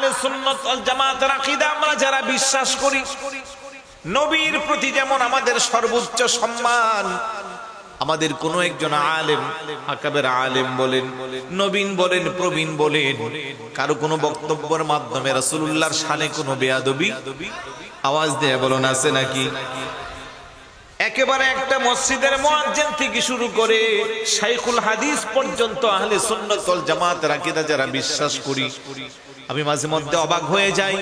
আহলে সুন্নাত ওয়াল জামাতের আকীদা আমরা যারা বিশ্বাস করি, নবীর প্রতি যেমন আমাদের সর্বোচ্চ সম্মান, আমাদের কোন একজন আলেম, আকাবের আলেম বলেন, নবীন বলেন, প্রবীণ বলেন, কারো কোনো বক্তব্যের মাধ্যমে রাসূলুল্লাহর শানে কোনো বেয়াদবি, আওয়াজ দিয়ে বলুন আছে নাকি? একেবারে একটা মসজিদের মুয়াজ্জিন থেকে শুরু করে শাইখুল হাদিস পর্যন্ত আহলে সুন্নাত ওয়াল জামাতের আকীদা যারা বিশ্বাস করি, আমি মাঝে মধ্যে অবাক হয়ে যাই।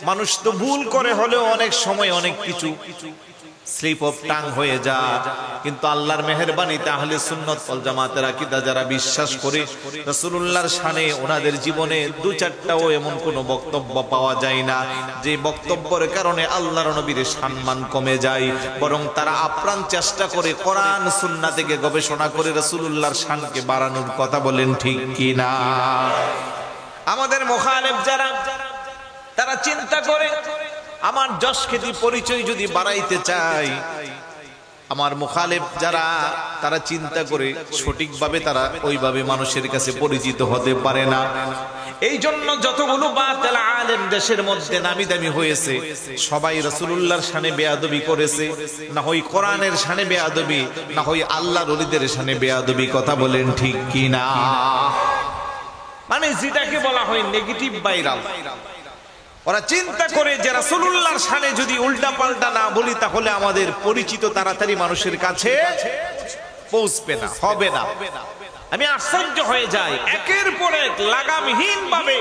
মানুষ তো ভুল করে হলেও অনেক সময় অনেক কিছু স্লিপ অফ টাং হয়ে যায়, কিন্তু আল্লাহর মেহেরবানিতে আহলে সুন্নাত ওয়াল জামাতের আকীদা যারা বিশ্বাস করে, রাসূলুল্লাহর শানে ওনাদের জীবনে দু চারটাও এমন কোনো বক্তব্য পাওয়া যায় না যে বক্তব্যের কারণে আল্লাহর নবীর সম্মান কমে যায়, বরং তারা আপ্রাণ চেষ্টা করে কোরআন সুন্নাহ থেকে গবেষণা করে রাসূলুল্লাহর শানকে বাড়ানোর কথা বলেন, ঠিক কি না? আমাদের মুখালিফ যারা, তারা চিন্তা করে আমার যশ খ্যাতি পরিচয় যদি বাড়াইতে চাই, আমার মুখালিফ যারা তারা চিন্তা করে সঠিকভাবে তারা ওইভাবে মানুষের কাছে পরিচিত হতে পারে না। এই জন্য যতগুলো বাতিল আলেম দেশের মধ্যে নামি দামি হয়েছে, সবাই রাসূলুল্লাহর শানে বেয়াদবি করেছে, না হয় কোরআনের শানে বেয়াদবি, না হয় আল্লাহর ওলিদের শানে বেয়াদবি, কথা বলেন ঠিক কি না? মানে যেটাকে বলা হয় নেগেটিভ ভাইরাল। ওরা চিন্তা করে যে রাসূলুল্লাহর শানে যদি উল্টা পাল্টা না বলি তাহলে আমাদের পরিচিত তাড়াতাড়ি মানুষের কাছে পৌঁছবে না, হবে না। আমি আশ্চর্য হয়ে যাই, একের পর এক লাগামহীন ভাবে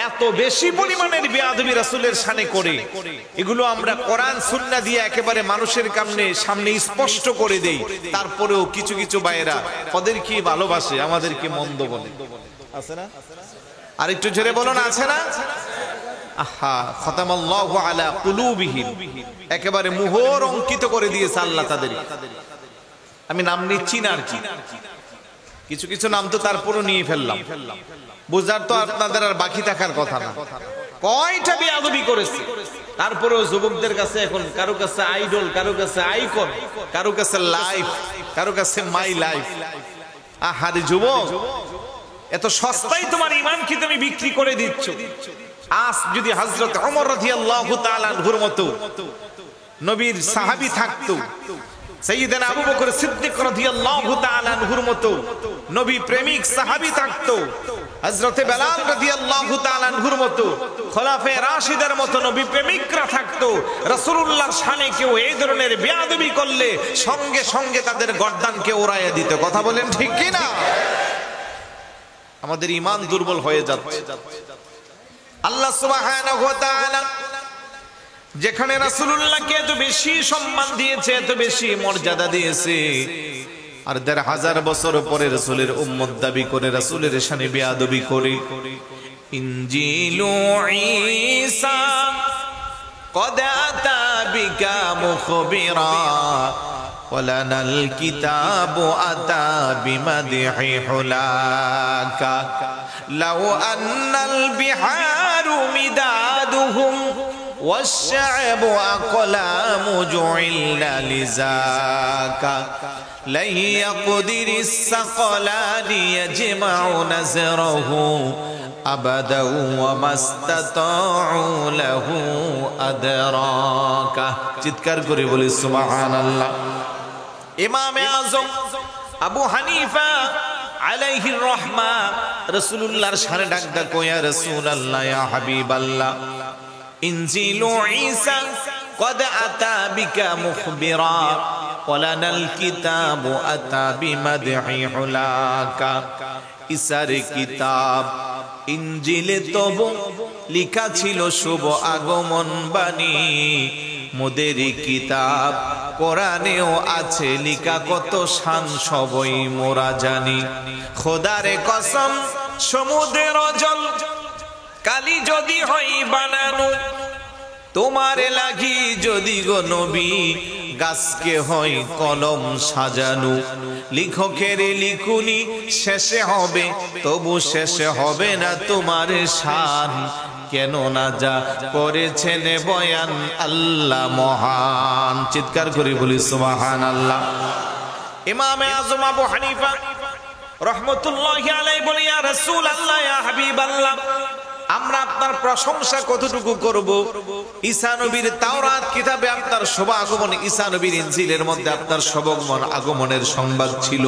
এত বেশি পরিমাণের বেয়াদবি রাসূলের শানে করে, এগুলো আমরা কোরআন সুন্নাহ দিয়ে একেবারে মানুষের সামনে স্পষ্ট করে দেই। তারপরেও কিছু কিছু ভাইয়েরা ওদের কি ভালোবাসে, আমাদেরকে মন্দ বলে, আছে না? আরেকটু জোরে বলুন, আছে না? আহা, খতামাল্লাহু আলা কুলুবিহিম, একেবারে মোহর অঙ্কিত করে দিয়েছে আল্লাহ তাদের। আমি নাম নিচ্ছি না, আর কি কিছু কিছু নাম তো তারপরও নিয়ে ফেললাম, বুঝার তো আপনাদের আর বাকি থাকার কথা না। কয়টা বেয়াদবি করেছে, তারপরেও যুবকদের কাছে এখন কারো কাছে আইডল, কারো কাছে আইকন, কারো কাছে লাইফ, কারো কাছে মাই লাইফ। আহারে যুবক, এত সস্তায় তোমার ঈমান কি তুমি বিক্রি করে দিচ্ছ? আজ যদি হযরত ওমর রাদিয়াল্লাহু তাআলা আনহুর মতো নবীর সাহাবী থাকতো, সাইয়েদনা আবু বকর সিদ্দিক রাদিয়াল্লাহু তাআলা আনহুর মতো নবী প্রেমিক সাহাবী থাকতো, হযরত বেলাল রাদিয়াল্লাহু তাআলা আনহুর মতো খোলাফায়ে রাশিদের মতো নবী প্রেমিকরা থাকতো, রাসূলুল্লাহর শানে কেউ এই ধরনের বেয়াদবি করলে সঙ্গে সঙ্গে তাদের গর্দানকে উড়াইয়া দিত, কথা বলেন ঠিক কি না? আমাদের ঈমান দুর্বল হয়ে যাচ্ছে। আল্লাহ সুবহানাহু ওয়া তাআলা যেখানে রাসূলুল্লাহকে এত বেশি সম্মান দিয়েছে, এত বেশি মর্যাদা দিয়েছে, আর ১৫০০ বছর পরে রাসূলের উম্মত দাবি করে রাসূলের শানে বেয়াদবি করে। ইনজিলু ঈসা قد أتى بك مخبرا ولنا الكتاب أتى بمدح حلاك لو أن البحار مدادهم والشعب أقلام جعل لذاك لن يقدر الثقلان يجمع نزره أبدا وما استطاعوا له أدراكه চিৎকার করে বলি সুবহানাল্লাহ। ইমামে আযম আবু হানিফা আলাইহির রাহমা রাসূলুল্লাহর শানে ডাক কয়া রাসূলুল্লাহ ইয়া হাবিবাল্লাহ ইনজিলু ঈসা قد أتى بك مخبرا ولنا الكتاب أتى بمدح حلاك ঈসার কিতাব ইনজিলে তবু লেখা ছিল শুভ আগমন বাণী, মোদের কিতাব কোরআনেও আছে লেখা কত শান সবই মোরা জানি। খোদারে কসম সমুদ্রের জল কালি যদি হয় বানানো, তোমার লাগি যদি গো নবী গাছকে হয় কলম সাজানো, লেখকের লিখুনি শেষে হবে তবু শেষে হবে না তোমার শান, কেন না যা করেছেন বয়ান আল্লাহ মহান। চিৎকার করে বলি সুবহানাল্লাহ। ইমামে আযম আবু হানিফা রাহমাতুল্লাহি আলাইহি বলে ইয়া রাসূলুল্লাহ ইয়া হাবিবাল্লাহ আমরা আপনার প্রশংসা কতটুকু করব? ঈসা নবীর তাওরাত কিতাবে আপনার শুভ আগমন, ঈসা নবীর ইনজিলের মধ্যে আপনার শুভ আগমনের সংবাদ ছিল।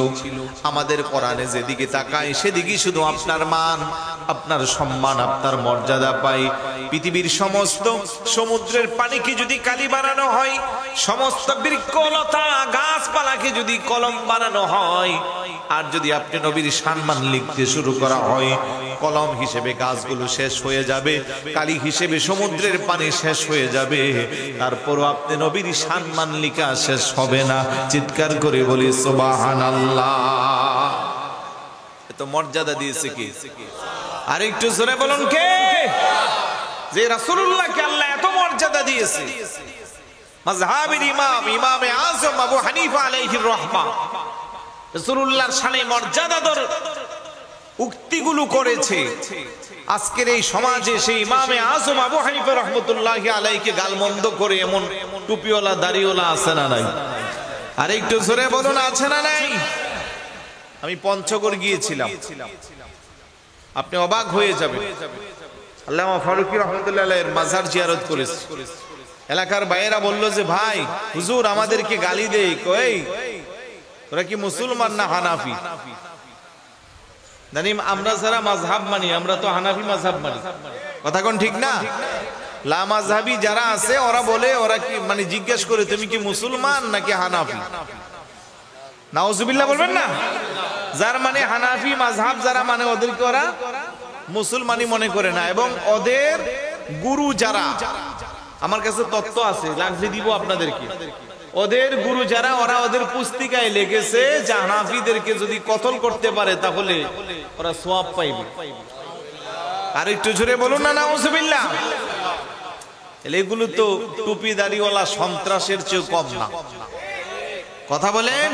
আমাদের কোরআনে যেদিকে তাকায় সেদিকে শুধু আপনার মান, আপনার সম্মান, আপনার মর্যাদা পাই। পৃথিবীর সমস্ত সমুদ্রের পানিকে যদি কালি বানানো হয়, সমস্ত বৃক্ষলতা গাছপালাকে যদি কলম বানানো হয়, আর যদি আপনি নবীর সম্মান লিখতে শুরু করা হয়, কলম হিসেবে গাছগুলো শেষ হয়ে যাবে, কালি হিসেবে সমুদ্রের পানি শেষ হয়ে যাবে, তারপরও আপনি নবীর সম্মান লিখা শেষ হবে না। চিৎকার করে বলি সুবহানাল্লাহ। এত মর্যাদা দিয়েছে কি? আর একটু জোরে বলুন কে? যে রাসূলুল্লাহকে আল্লাহ এত মর্যাদা দিয়েছে। মাযহাবের ইমাম ইমামে আযম আবু হানিফা আলাইহির রাহমা রাসূলুল্লাহর শানে মর্যাদার উক্তিগুলো করেছে। আজকের এই সমাজে সেই ইমামে আযম আবু হানিফা রাহমাতুল্লাহি আলাইহিকে গালমন্দ করে এমন টুপিওয়ালা দাড়িওয়ালা আছে না নাই? আর একটু জোরে বলুন আছে না নাই? আমি পঞ্চগড় গিয়েছিলাম, আপনি অবাক হয়ে যাবেন। আল্লামা ফারুকী রাহমাতুল্লাহি আলাইহির মাজার জিয়ারত করেছি। এলাকার ভাইয়েরা বলল যে ভাই হুজুর আমাদেরকে গালি দেয়, কই তোরা কি মুসলমান না হানাফি? জানি আমরা যারা মাযহাব মানি, আমরা তো হানাফি মাযহাব মানি, কথা কোন ঠিক না? লা মাযহাবি যারা আছে ওরা বলে, ওরা কি মানে জিজ্ঞেস করে তুমি কি মুসলমান নাকি হানাফি? নাউজুবিল্লাহ বলবেন না? যার মানে হানাফি মাযহাব যারা মানে ওদেরকে ওরা মুসলমানই মনে করে না। এবং ওদের গুরু যারা, আমার কাছে তথ্য আছে, লাগবে দিব আপনাদেরকে। ওদের গুরু যারা, ওরা ওদের পুস্তিকায় লিখেছে যে হানাফিদেরকে যদি কতল করতে পারে তাহলে ওরা সওয়াব পাইবে। আর একটু জোরে বলুন না নাউজুবিল্লাহ। এগুলো তো টুপি দাড়িওয়ালা সন্ত্রাসের চেয়ে কম না, কথা বলেন।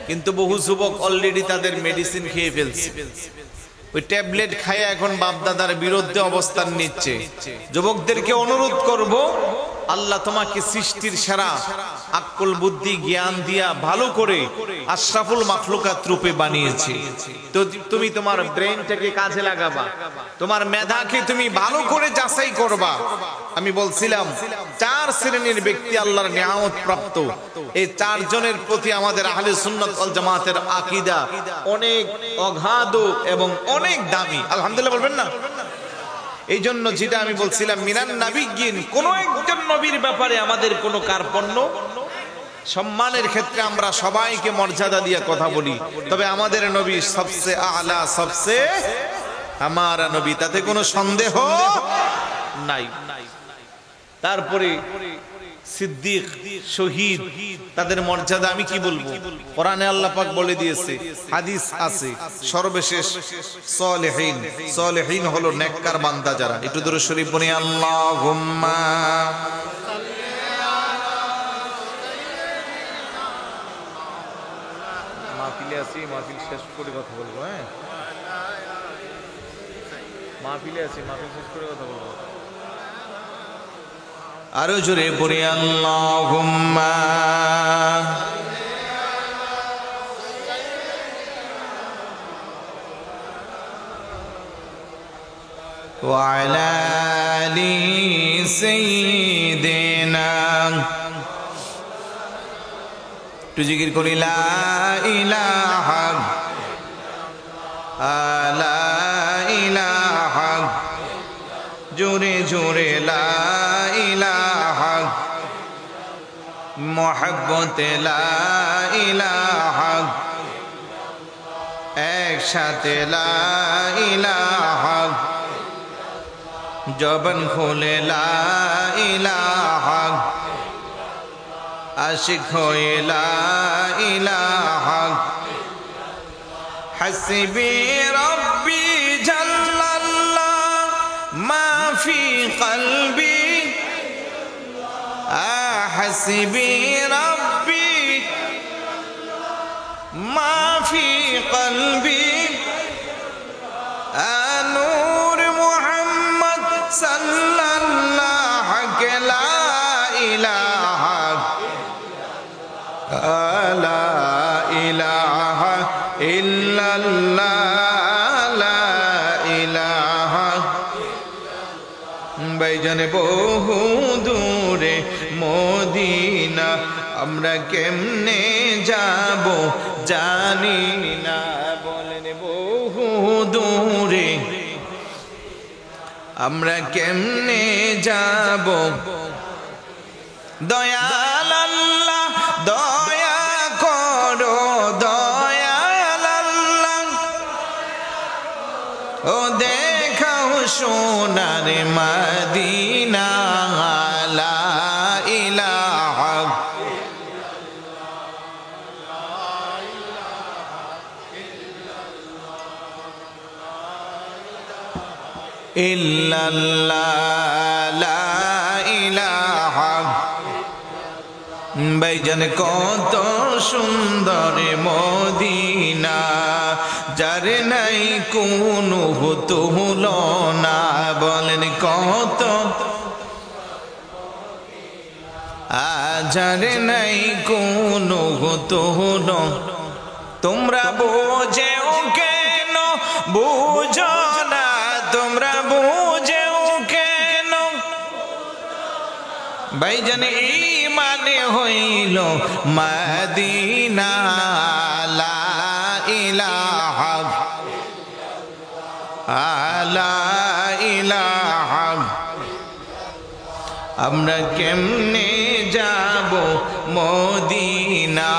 কিন্তু বহু যুবক অলরেডি তাদের মেডিসিন খেয়ে ফেলছে, ওই ট্যাবলেট খায় এখন বাপদাদার বিরুদ্ধে অবস্থান নিচ্ছে। যুবকদেরকে অনুরোধ করব, আল্লাহ তোমাকে সৃষ্টির সেরা আক্কল বুদ্ধি জ্ঞান দিয়া ভালো করে আশরাফুল মাখলুকাত রূপে বানিয়েছে। তো তুমি তোমার ব্রেনটাকে কাজে লাগাবা, তোমার মেধাকে তুমি ভালো করে যাচাই করবা। আমি বলছিলাম 4 শ্রেণীর ব্যক্তি আল্লাহর নিয়ামত প্রাপ্ত। এই 4 জনের প্রতি আমাদের আহলে সুন্নাত ওয়াল জামাতের আকীদা অনেক অগাধ এবং অনেক দামি। আলহামদুলিল্লাহ বলবেন না? এই জন্য যেটা আমি বলছিলাম, মিনান নাবিয়্যিন, কোন একজন নবীর ব্যাপারে আমাদের কোনো কার্পণ্য সম্মানের ক্ষেত্রে আমরা সবাইকে মর্যাদা দিয়ে কথা বলি, তবে আমাদের নবী সবচেয়ে আলা, সবচেয়ে আমার নবী, তাতে কোনো সন্দেহ নাই। তারপরে সিদ্দিক, শহীদ, তাদের মর্যাদা আমি কি বলবো? কোরআনে আল্লাহ পাক বলে দিয়েছে, হাদিস আছে, সর্বশেষ সালেহীন। সালেহীন হলো নেককার বান্দা যারা। একটু দরুদ শরীফ পড়ি, আল্লাহুম্মা মাহফিলে আছি, মাহফিল শেষ করে কথা বলবো। হ্যাঁ, মাহফিলে আছি, মাহফিল শেষ করে কথা বলবো। আরো জোরে পড়ি, আল্লাহুম্মা ওয়া আলা আলি সাইয়্যিদিনা। একটু জিকির করি, লা ইলাহা লা ইলাহা, জোরে জোরে লা ইলাহা, মোহাব্বতে লা ইলাহা, একসাথে লা ইলাহা, জবান খুলে লা ইলাহা, আশিক হয়ে লা ইলাহা, হাসবি রব্বি জাল্লাল্লাহ মা ফি কলবি, হাসবি রব্বি মা ফি কলবি, নূর মুহাম্মদ সাল্লাল্লাহু লা ইলাহা লা ইলাহা ইল্লাল্লাহ, লা ইলাহা ভাইজান বহু দূরে মদিনা, আমরা কেমনে যাব জানি না। বলেন বহু দূরে আমরা কেমনে যাব। দয়াল আল্লাহ দয়া করো, দয়াল আল্লাহ ও দেখাও সোনার মদিনা। লা ইলাহা ইল্লাল্লাহ, লা ইলাহা। ভাইজান কত সুন্দর মদিনা, যার নাই কোনো তুলনা। বলেন কত, যার নাই কোনো তুলনা। তোমরা বোঝেও কেন বুঝো না, তোমরা বুঝেও কেন। ভাইজান ঈমানে হইল মদিনা। লা ইলাহা লা ইলাহা। আমরা কেমনে যাব মদিনা,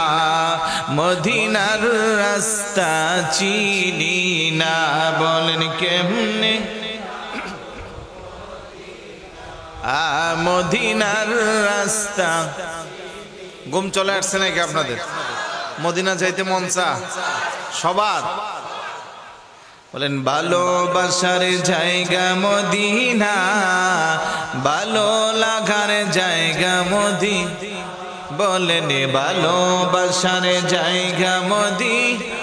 মদিনার রাস্তা চিনি না। বলেন কেমনে মদিনার রাস্তা। ঘুম চলে আসছে নাকি আপনাদের? মদিনা যাইতে মন চা সবার? বলেন ভালোবাসার জায়গা মদিনা, ভালো লাগার জায়গা মদিনা। বলেন ভালোবাসার জায়গা মদিনা।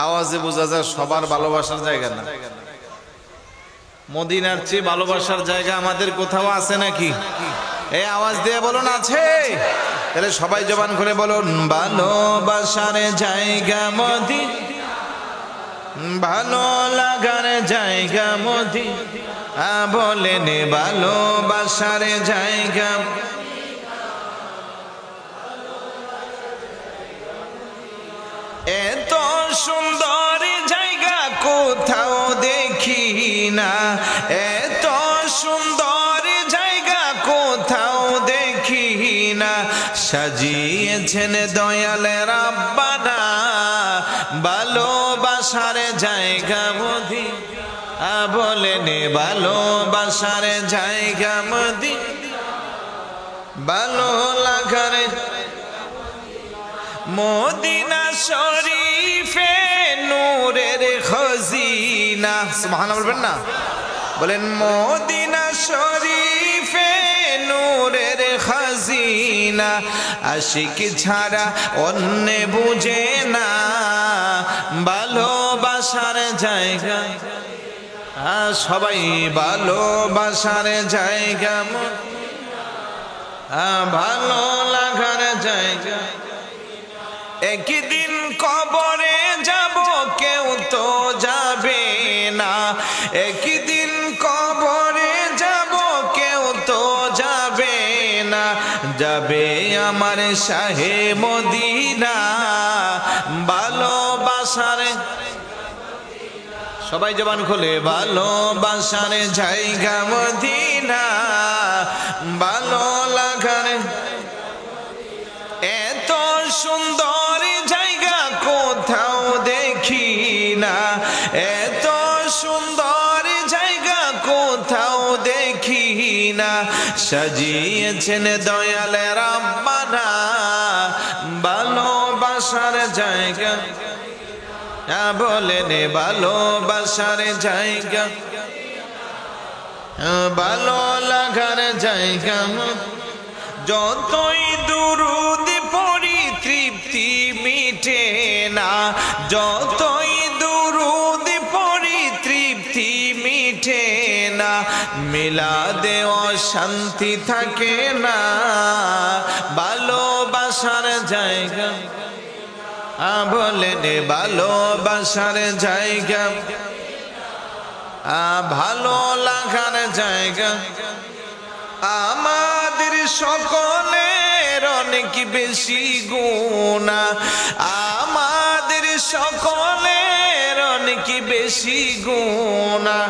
আওয়াজে বোঝা যায় সবার ভালোবাসার জায়গা না। মদিনার চেয়ে ভালোবাসার জায়গা আমাদের কোথাও আছে নাকি? এই আওয়াজ দিয়ে বলুন আছে? তাহলে সবাই জবান করে বলুন ভালোবাসার জায়গা মদিনা, ভালো লাগার জায়গা মদিনা। বলেন ভালোবাসার জায়গা। এত সুন্দর জায়গা কোথাও দেখি না, এত সুন্দর জায়গা কোথাও দেখি না। সাজিয়েছেন দয়ালে রাব্বানা, ভালোবাসার জায়গা মদিনা। বলেন ভালোবাসার জায়গা মদিনা, ভালো লাগার মদিনা শরীফে নূরের খজিনা। সুবহানাল্লাহ বলবেন না? বলেন মদিনা শরীফে নূরের খজিনা। আশিক ছাড়া অন্য বুঝে না ভালোবাসার জায়গা। সবাই ভালোবাসার জায়গা, ভালো লাগার জায়গা। একদিন কবরে যাব কেউ তো যাবে না, একদিন কবরে যাব কেউ তো যাবে না। যাবে আমার শাহে মদিনা, ভালোবাসার। সবাই জবান খোলে ভালোবাসার জায়গা মদিনা, ভালো লাগার। এত সুন্দর জায়গা কোথাও দেখি না, এত সুন্দর জায়গা কোথাও দেখি না। সাজিয়েছেন দয়ালে রাব্বানা, ভালোবাসার জায়গা। বলেন ভালোবাসার জায়গা, ভালো লাগার জায়গা। যতই দুরূদ পড়ি তৃপ্তি মিটে না, যতই দুরূদ পড়ি তৃপ্তি মিটে না। মিলাদে অশান্তি থাকে না, ভালোবাসার জায়গা। বলেন ভালোবাসার জায়গা, ভালো লাগার জায়গা আমাদের সকলের অনেক বেশি গুনাহ, আমাদের সকলের অনেক বেশি গুনাহ,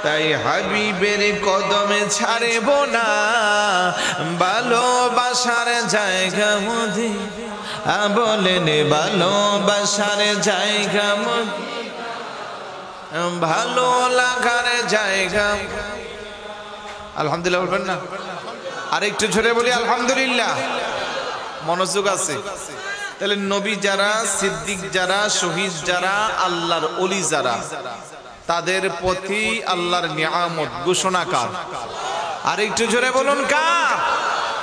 তাই হাবিবের কদমে ছাড়ব না, ভালোবাসার জায়গা মদিনা, বলেন ভালোবাসার জায়গা মদিনা, ভালো লাগার জায়গা। আলহামদুলিল্লাহ বলবেন না? আরেকটু ঝরে বলি আলহামদুলিল্লাহ। মনোযোগ আছে? তাহলে নবী যারা, সিদ্দিক যারা, শহীদ যারা, আল্লাহর ওলি যারা, তাদের প্রতি আল্লাহর নিয়ামত ঘোষণাকার। আরেকটু ঝরে বলুন কার?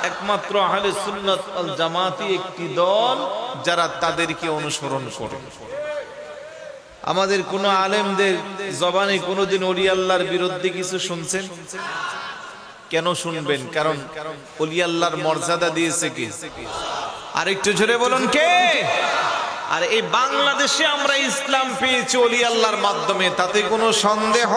একমাত্র আহলে সুন্নাত ওয়াল জামাতি একটি দল যারা তাদেরকে অনুসরণ করে। আমাদের কোন আলেমদের জবানে কোনোদিন ওলি আল্লাহর বিরুদ্ধে কিছু শুনছেন? কেন শুনবেন? কারণ ওলি আল্লাহর মর্যাদা দিয়েছে কে? আরেকটু জোরে বলুন কে? আর এই বাংলাদেশে আমরা ইসলাম পেয়েছি ওলি আল্লাহর মাধ্যমে, তাতে কোনো সন্দেহ